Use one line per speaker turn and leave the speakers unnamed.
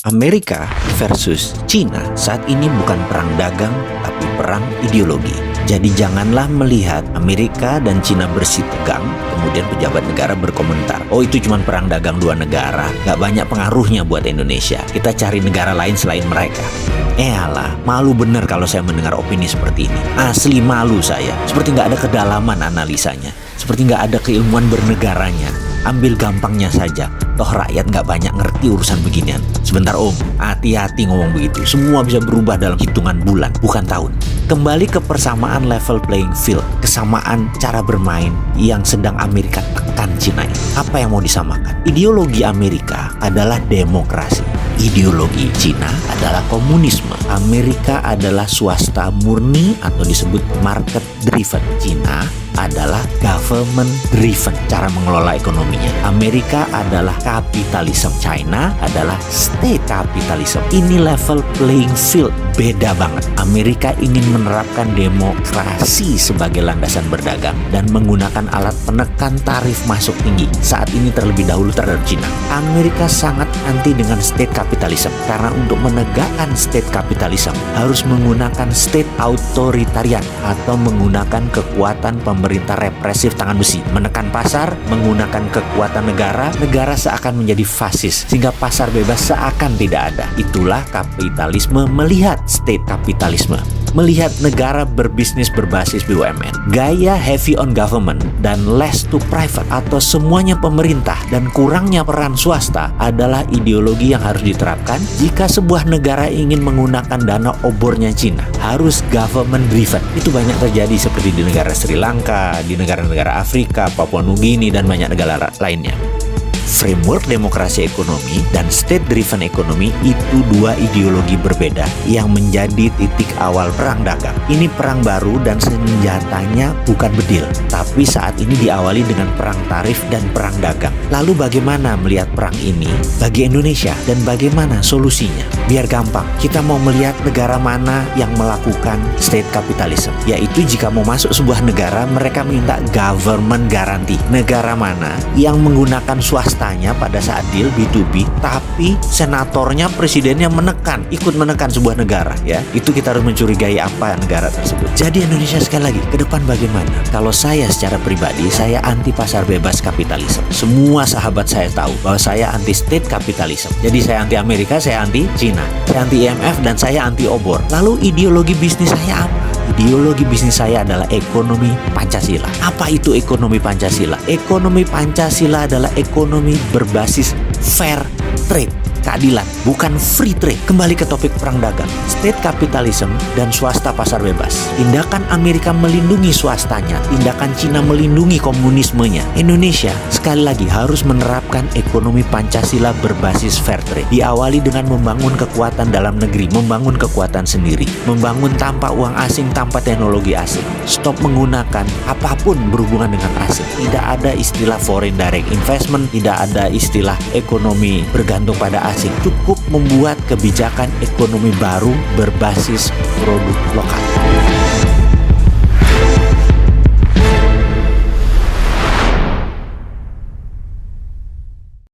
Amerika versus China saat ini bukan perang dagang, tapi perang ideologi. Jadi janganlah melihat Amerika dan China bersih tegang, kemudian pejabat negara berkomentar, oh itu cuma perang dagang dua negara, gak banyak pengaruhnya buat Indonesia, kita cari negara lain selain mereka. Alah, malu bener kalau saya mendengar opini seperti ini. Asli malu saya, seperti gak ada kedalaman analisanya, seperti gak ada keilmuan bernegaranya. Ambil gampangnya saja, toh rakyat nggak banyak ngerti urusan beginian. Sebentar om, hati-hati ngomong begitu. Semua bisa berubah dalam hitungan bulan, bukan tahun. Kembali ke persamaan level playing field, kesamaan cara bermain yang sedang Amerika tekan Cina ini. Apa yang mau disamakan? Ideologi Amerika adalah demokrasi. Ideologi Cina adalah komunisme. Amerika adalah swasta murni atau disebut market driven. Cina adalah government driven cara mengelola ekonominya. Amerika adalah kapitalisme, China adalah state capitalism. Ini level playing field beda banget. Amerika ingin menerapkan demokrasi sebagai landasan berdagang dan menggunakan alat penekan tarif masuk tinggi. Saat ini terlebih dahulu terhadap China. Amerika sangat anti dengan state capitalism karena untuk menegakkan state capitalism harus menggunakan state authoritarian atau menggunakan kekuatan pemerintah represif tangan besi, menekan pasar, menggunakan kekuatan negara seakan menjadi fasis, sehingga pasar bebas seakan tidak ada. Itulah kapitalisme melihat state kapitalisme, melihat negara berbisnis berbasis BUMN. Gaya heavy on government dan less to private atau semuanya pemerintah dan kurangnya peran swasta adalah ideologi yang harus diterapkan jika sebuah negara ingin menggunakan dana obornya Cina. Harus government driven. Itu banyak terjadi seperti di negara Sri Lanka, di negara-negara Afrika, Papua Nugini, dan banyak negara lainnya. Framework demokrasi ekonomi dan state-driven ekonomi itu dua ideologi berbeda yang menjadi titik awal perang dagang. Ini perang baru dan senjatanya bukan bedil, tapi saat ini diawali dengan perang tarif dan perang dagang. Lalu bagaimana melihat perang ini bagi Indonesia dan bagaimana solusinya? Biar gampang, kita mau melihat negara mana yang melakukan state capitalism, yaitu jika mau masuk sebuah negara, mereka minta government guarantee. Negara mana yang menggunakan swasta pada saat deal B2B, tapi senatornya, presidennya ikut menekan sebuah negara, ya. Itu kita harus mencurigai apa negara tersebut. Jadi Indonesia sekali lagi, ke depan bagaimana? Kalau saya secara pribadi, saya anti pasar bebas kapitalisme. Semua sahabat saya tahu bahwa saya anti state kapitalisme. Jadi saya anti Amerika, saya anti Cina, saya anti IMF, dan saya anti obor. Lalu ideologi bisnis saya apa? Ideologi bisnis saya adalah ekonomi Pancasila. Apa itu ekonomi Pancasila? Ekonomi Pancasila adalah ekonomi berbasis fair trade, keadilan, bukan free trade. Kembali ke topik perang dagang, state capitalism dan swasta pasar bebas. Tindakan Amerika melindungi swastanya, tindakan Cina melindungi komunismenya. Indonesia sekali lagi harus menerapkan ekonomi Pancasila berbasis fair trade. Diawali dengan membangun kekuatan dalam negeri, membangun kekuatan sendiri, membangun tanpa uang asing, tanpa teknologi asing. Stop menggunakan apapun berhubungan dengan asing. Tidak ada istilah foreign direct investment, tidak ada istilah ekonomi bergantung pada asing. Cukup membuat kebijakan ekonomi baru berbasis produk lokal.